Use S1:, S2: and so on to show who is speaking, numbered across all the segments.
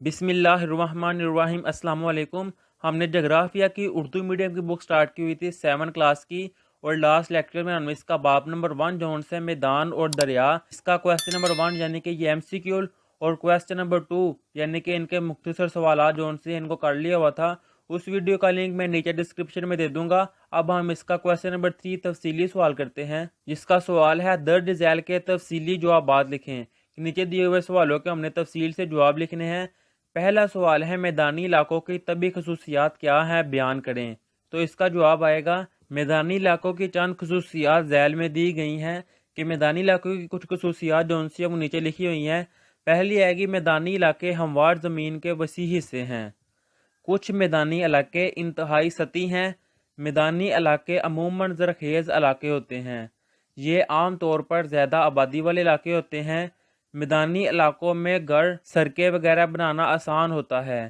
S1: बिस्मिल्लाहिर्रहमानिर्रहीम। अस्सलाम वालेकुम। हमने जोग्राफिया की उर्दू मीडियम की बुक स्टार्ट की हुई थी 7 क्लास की, और लास्ट लेक्चर में हमने इसका बाब नंबर 1 जोन से मैदान और दरिया, इसका क्वेश्चन नंबर 1 यानी कि ये MCQ और क्वेश्चन नंबर 2 यानी कि इनके मुख्तसर सवाल जोन से इनको कर लिया हुआ था। उस वीडियो का लिंक मैं नीचे डिस्क्रिप्शन में दे दूंगा। अब हम इसका क्वेश्चन नंबर 3 तफसीली सवाल करते हैं, जिसका सवाल है दर्ज झैल के तफसीली जवाबात लिखें। नीचे दिए हुए सवालों के हमने तफसील से जवाब लिखने हैं। पहला सवाल है मैदानी इलाकों की तबी खसूसियात क्या हैं, बयान करें। तो इसका जवाब आएगा मैदानी इलाकों की चंद खसूसियात झैल में दी गई हैं कि मैदानी इलाकों की कुछ खसूसियात जो उनसे वो नीचे लिखी हुई हैं। पहली आएगी मैदानी इलाके हमवार ज़मीन के वसी हिस्से हैं। कुछ मैदानी इलाके इंतहाई सती हैं। मैदानी इलाके अमूमन ज़रखेज़ इलाके होते हैं। ये आम तौर पर ज़्यादा आबादी वाले इलाके होते हैं। मैदानी इलाकों में घर सड़कें वगैरह बनाना आसान होता है।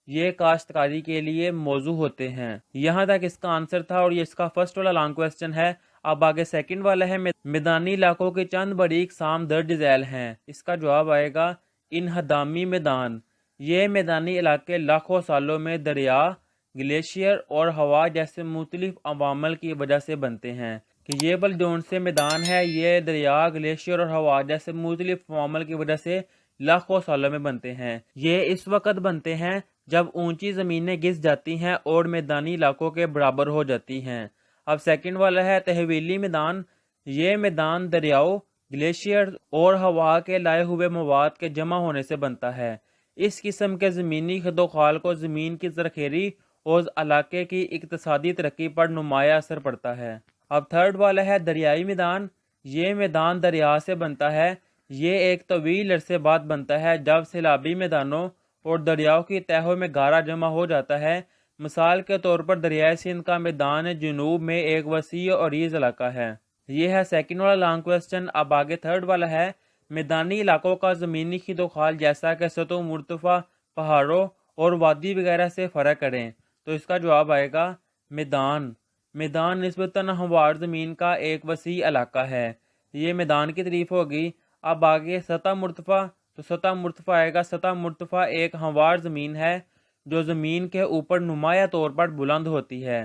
S1: ये काश्तकारी के लिए मौजू होते हैं। यहाँ तक इसका आंसर था और ये इसका फर्स्ट वाला लॉन्ग क्वेश्चन है। अब आगे सेकंड वाला है मैदानी इलाकों के चंद बड़ी इकसाम दर्ज झैल हैं। इसका जवाब आएगा इनहदामी मैदान। ये मैदानी इलाके लाखों सालों में दरिया, ग्लेशियर और हवा जैसे मुख्तलिफ अवामल की वजह से बनते हैं। कि ये बल जोन से मैदान है, ये दरिया, ग्लेशियर और हवा जैसे मुख्तलिफ अवामल की वजह से लाखों सालों में बनते हैं। ये इस वक्त बनते हैं जब ऊंची ज़मीनें घिस जाती हैं और मैदानी इलाकों के बराबर हो जाती हैं। अब सेकंड वाला है तहवीली मैदान। ये मैदान दरियाओं, ग्लेशियर और हवा के लाए हुए मवाद के जमा होने से बनता है। इस किस्म के ज़मीनी खदोखाल को ज़मीन की ज़रखेरी और इलाके की इक्तसादी तरक्की पर नुमाया असर पड़ता है। अब थर्ड वाला है दरियाई मैदान। ये मैदान दरिया से बनता है। ये एक तवील अरसे बाद बनता है जब सैलाबी मैदानों और दरियाओं की तहों में गारा जमा हो जाता है। मिसाल के तौर पर दरियाई सिंध का मैदान जुनूब में एक वसी और अरीज इलाका है। ये है सेकंड वाला लॉन्ग क्वेश्चन। अब आगे थर्ड वाला है मैदानी इलाकों का ज़मीनी खिदोखाल जैसा कि सतह मुर्तफा, पहाड़ों और वादी वगैरह से फ़र्क करें। तो इसका जवाब आएगा मैदान। मैदान निस्बतन हमवार ज़मीन का एक वसी इलाका है। ये मैदान की तारीफ होगी। अब आगे सतह मुर्तफा। तो सतह मुर्तफा आएगा। सतह मुर्तफा एक हमवार ज़मीन है जो ज़मीन के ऊपर नुमाया तौर पर बुलंद होती है।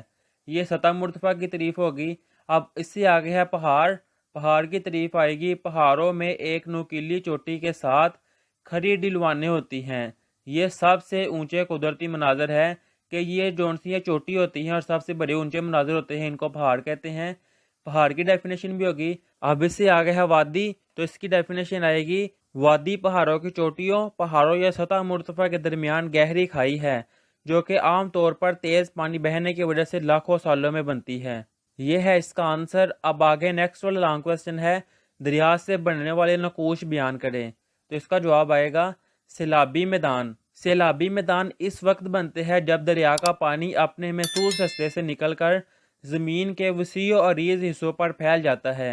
S1: ये सतह मुर्तफा की तारीफ होगी। अब इससे आगे है पहाड़। पहाड़ की तारीफ आएगी। पहाड़ों में एक नुकीली चोटी के साथ खड़ी ढलवानें होती हैं। ये सबसे ऊंचे कुदरती मनाजर है कि ये जोन सी ये चोटी होती हैं और सबसे बड़े ऊंचे मनाजर होते हैं, इनको पहाड़ कहते हैं। पहाड़ की डेफिनेशन भी होगी। अब इससे आगे है वादी। तो इसकी डेफिनेशन आएगी वादी पहाड़ों की चोटियों, पहाड़ों या सतह मुर्तफा के दरमियान गहरी खाई है जो कि आम तौर पर तेज़ पानी बहने की वजह से लाखों सालों में बनती है। ये है इसका आंसर। अब आगे नेक्स्ट वाला लॉन्ग क्वेश्चन है दरिया से बनने वाले नकूश बयान करें। तो इसका जवाब आएगा सैलाबी मैदान। सैलाबी मैदान इस वक्त बनते हैं जब दरिया का पानी अपने महसूस रास्ते से निकलकर ज़मीन के वसी और अरीज हिस्सों पर फैल जाता है।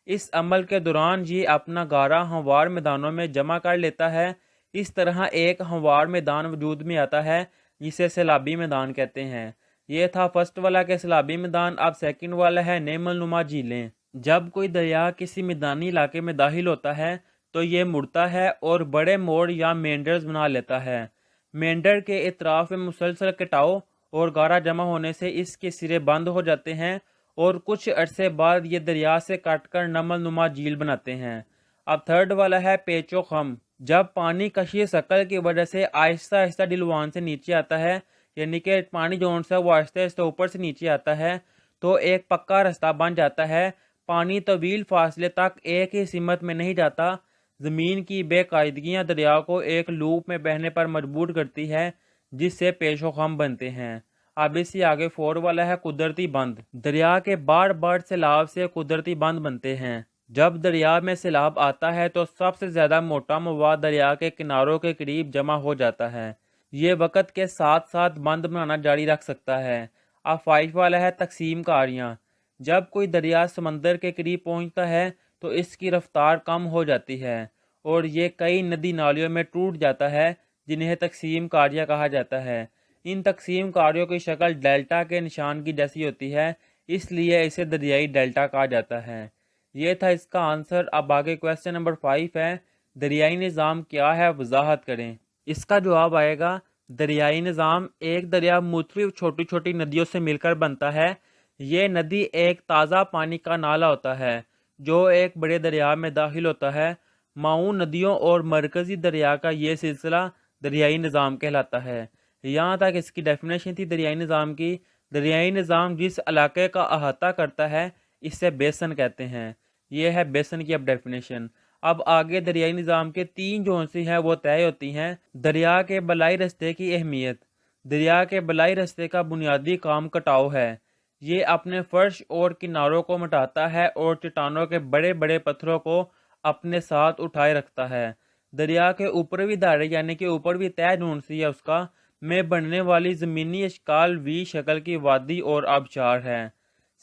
S1: इस अमल के दौरान ये अपना गारा हमवार मैदानों में जमा कर लेता है। इस तरह एक हमवार मैदान वजूद में आता है जिसे सैलाबी मैदान कहते हैं। ये था फर्स्ट वाला के सैलाबी मैदान। अब सेकंड वाला है नेमल नुमा झीलें। जब कोई दरिया किसी मैदानी इलाके में दाखिल होता है तो ये मुड़ता है और बड़े मोड़ या मेंडर्स बना लेता है। मेंडर के इतराफ में मुसलसल कटाव और गारा जमा होने से इसके सिरे बंद हो जाते हैं और कुछ अरसे बाद ये दरिया से काटकर नमल नुमा झील बनाते हैं। अब थर्ड वाला है पेचो खम। जब पानी कशी शक्ल की वजह से आहिस्ता आहिस्ता ढलवान से नीचे आता है, यानी कि पानी जोन से वो आहिस्ता आहिस्ता ऊपर से नीचे आता है, तो एक पक्का रास्ता बन जाता है। पानी तवील फासले तक एक ही सिमत में नहीं जाता। ज़मीन की बेकायदगियाँ दरिया को एक लूप में बहने पर मजबूर करती है जिससे पेशो खम बनते हैं। अब इससे आगे फोर वाला है कुदरती बंद। दरिया के बार बार सैलाब से कुदरती बंद बनते हैं। जब दरिया में सैलाब आता है तो सबसे ज़्यादा मोटा मवाद दरिया के किनारों के करीब जमा हो जाता है। ये वक़्त के साथ साथ बंद बनाना जारी रख सकता है। अब फाइव वाला है तकसीम कारियाँ। जब कोई दरिया समंदर के करीब पहुंचता है तो इसकी रफ्तार कम हो जाती है और ये कई नदी नालियों में टूट जाता है जिन्हें तकसीम कारियाँ कहा जाता है। इन तकसीम कारियों की शक्ल डेल्टा के निशान की जैसी होती है, इसलिए इसे दरियाई डेल्टा कहा जाता है। ये था इसका आंसर। अब आगे क्वेश्चन नंबर 5 है दरियाई निज़ाम क्या है, वजाहत करें। اس کا جواب آئے گا دریائی نظام۔ ایک دریا مختلف چھوٹی چھوٹی ندیوں سے مل کر بنتا ہے۔ یہ ندی ایک تازہ پانی کا نالا ہوتا ہے جو ایک بڑے دریا میں داخل ہوتا ہے۔ معاون ندیوں اور مرکزی دریا کا یہ سلسلہ دریائی نظام کہلاتا ہے۔ یہاں تک اس کی ڈیفینیشن تھی دریائی نظام کی۔ دریائی نظام جس علاقے کا احاطہ کرتا ہے اسے بیسن کہتے ہیں۔ یہ ہے بیسن کی اب ڈیفینیشن۔ اب آگے دریائی نظام کے 3 جو سی ہیں وہ طے ہوتی ہیں۔ دریا کے بلائی رستے کی اہمیت۔ دریا کے بلائی رستے کا بنیادی کام کٹاؤ ہے۔ یہ اپنے فرش اور کناروں کو مٹاتا ہے اور چٹانوں کے بڑے بڑے پتھروں کو اپنے ساتھ اٹھائے رکھتا ہے۔ دریا کے اوپروی دھارے یعنی کہ اوپروی تہہ جو سی ہے اس کا میں بننے والی زمینی اشکال وی شکل کی وادی اور آبشار ہے۔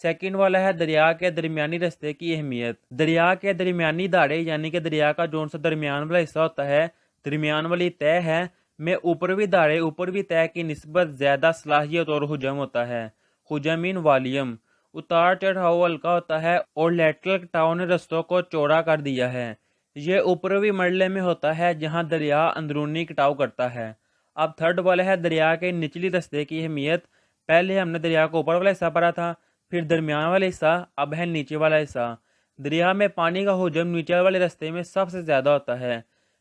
S1: سیکنڈ والا ہے دریا کے درمیانی رستے کی اہمیت۔ دریا کے درمیانی دھارے یعنی کہ دریا کا جو سا درمیان والا حصہ ہوتا ہے، درمیان والی تہہ ہے، میں اوپروی دھارے اوپروی تہہ کی نسبت زیادہ صلاحیت اور حجم ہوتا ہے۔ حجم ان والیوم، اتار چڑھاؤ ہلکا ہوتا ہے اور لیٹرل کٹاؤ نے رستوں کو چوڑا کر دیا ہے۔ یہ اوپروی مرحلے میں ہوتا ہے جہاں دریا اندرونی کٹاؤ کرتا ہے۔ اب تھرڈ والا ہے دریا کے نچلی رستے کی اہمیت۔ پہلے ہم نے دریا کو اوپر والا حصہ پڑھا تھا، پھر درمیان والا حصہ، اب ہے نیچے والا حصہ۔ دریا میں پانی کا حجم نیچے والے رستے میں سب سے زیادہ ہوتا ہے۔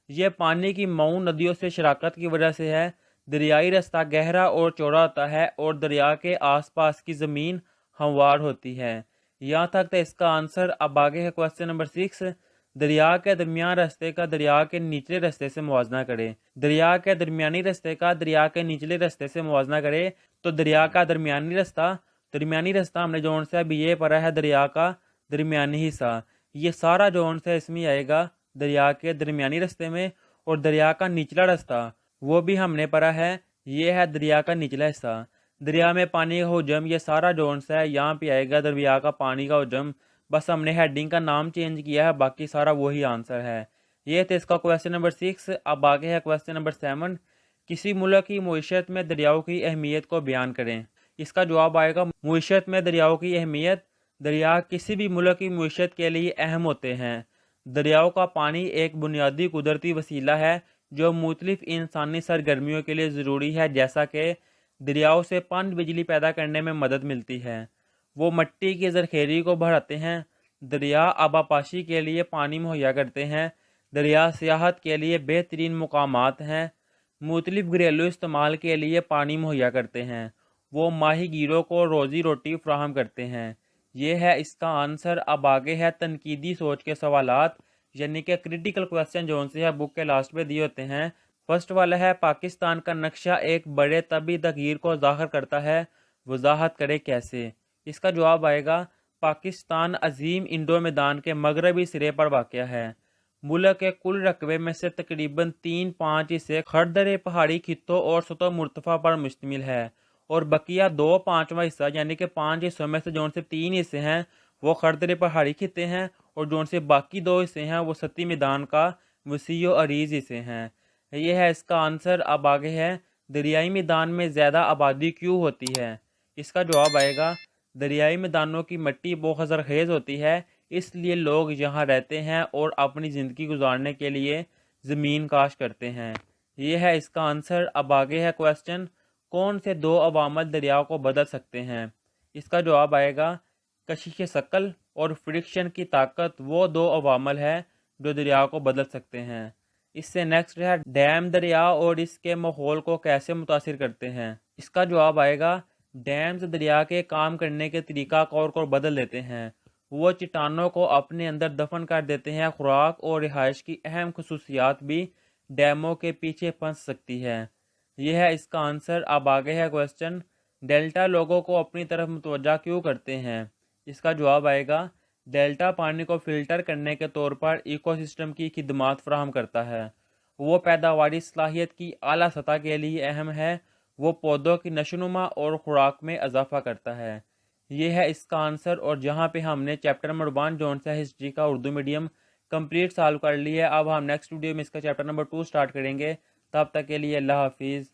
S1: یہ پانی کی معاون ندیوں سے شراکت کی وجہ سے ہے۔ دریائی رستہ گہرا اور چوڑا ہوتا ہے اور دریا کے آس پاس کی زمین ہموار ہوتی ہے۔ یہاں تک تھا اس کا آنسر۔ اب آگے ہے کوسچن نمبر 6۔ دریا کے درمیان رستے کا دریا کے نچلے رستے سے موازنہ کرے۔ دریا کے درمیانی رستے کا دریا کے نچلے رستے سے موازنہ کرے تو دریا کا درمیانی رستہ ہم نے جون سے ابھی یہ پڑھا ہے دریا کا درمیانی حصہ۔ یہ سارا جون سے اس میں آئے گا دریا کے درمیانی رستے میں، اور دریا کا نچلا رستہ وہ بھی ہم نے پڑھا ہے، یہ ہے دریا کا نچلا حصہ۔ دریا میں پانی کا حجم یہ سارا جون سے ہے، یہاں پہ آئے گا دریا کا پانی کا حجم۔ بس ہم نے ہیڈنگ کا نام چینج کیا ہے، باقی سارا وہی آنسر ہے۔ یہ تھا اس کا کوسچن نمبر 6۔ اب آگے ہے کوسچن نمبر 7۔ کسی ملک کی معیشت میں دریاؤں کی اہمیت کو بیان کریں۔ اس کا جواب آئے گا معیشت میں دریاؤں کی اہمیت۔ دریا کسی بھی ملک کی معیشت کے لیے اہم ہوتے ہیں۔ دریاؤں کا پانی ایک بنیادی قدرتی وسیلہ ہے جو مختلف انسانی سرگرمیوں کے لیے ضروری ہے، جیسا کہ دریاؤں سے پن بجلی پیدا کرنے میں مدد ملتی ہے، وہ مٹی کی ذخیرے کو بڑھاتے ہیں، دریا آبپاشی کے لیے پانی مہیا کرتے ہیں، دریا سیاحت کے لیے بہترین مقامات ہیں، مختلف گھریلو استعمال کے لیے پانی مہیا کرتے ہیں، وہ ماہی گیروں کو روزی روٹی فراہم کرتے ہیں۔ یہ ہے اس کا آنسر۔ اب آگے ہے تنقیدی سوچ کے سوالات، یعنی کہ کریٹیکل کوسچن جو سے ہے بک کے لاسٹ پہ دیے ہوتے ہیں۔ فرسٹ والا ہے پاکستان کا نقشہ ایک بڑے طبی تغیر کو ظاہر کرتا ہے، وضاحت کرے کیسے۔ اس کا جواب آئے گا پاکستان عظیم انڈو میدان کے مغربی سرے پر واقع ہے۔ ملک کے کل رقبے میں سے تقریباً 3/5 حصے خردرے پہاڑی خطوں اور سطح مرتفع پر مشتمل ہے، اور بقیہ 2/5 حصہ یعنی کہ 5 حصوں میں سے جون سے 3 حصے ہیں وہ خردرے پہاڑی خطے ہیں، اور جون سے باقی 2 حصے ہیں وہ سطحی میدان کا وسیع و عریض حصے ہیں۔ یہ ہے اس کا آنسر۔ اب آگے ہے دریائی میدان میں زیادہ آبادی کیوں ہوتی ہے۔ اس کا جواب آئے گا دریائی میدانوں کی مٹی بہت زرخیز ہوتی ہے، اس لیے لوگ یہاں رہتے ہیں اور اپنی زندگی گزارنے کے لیے زمین کاشت کرتے ہیں۔ یہ ہے اس کا آنسر۔ اب آگے ہے کوسچن کون سے 2 عوامل دریا کو بدل سکتے ہیں۔ اس کا جواب آئے گا کشش ثقل اور فرکشن کی طاقت وہ 2 عوامل ہیں جو دریا کو بدل سکتے ہیں۔ اس سے نیکسٹ ہے ڈیم دریا اور اس کے ماحول کو کیسے متاثر کرتے ہیں۔ اس کا جواب آئے گا ڈیمز دریا کے کام کرنے کے طریقہ کار کو بدل دیتے ہیں، وہ چٹانوں کو اپنے اندر دفن کر دیتے ہیں۔ خوراک اور رہائش کی اہم خصوصیات بھی ڈیموں کے پیچھے پھنس سکتی ہے۔ یہ ہے اس کا آنسر۔ اب آگے ہے کوسچن ڈیلٹا لوگوں کو اپنی طرف متوجہ کیوں کرتے ہیں۔ اس کا جواب آئے گا ڈیلٹا پانی کو فلٹر کرنے کے طور پر ایکو سسٹم کی خدمات فراہم کرتا ہے، وہ پیداواری صلاحیت کی اعلیٰ سطح کے لیے اہم ہے، وہ پودوں کی نشوونما اور خوراک میں اضافہ کرتا ہے۔ یہ ہے اس کا آنسر۔ اور جہاں پہ ہم نے چیپٹر نمبر 1 جون سے ہسٹری کا اردو میڈیم کمپلیٹ سالو کر لی ہے، اب ہم نیکسٹ ویڈیو میں اس کا چیپٹر نمبر 2 سٹارٹ کریں گے۔ تب تک کے لیے اللہ حافظ۔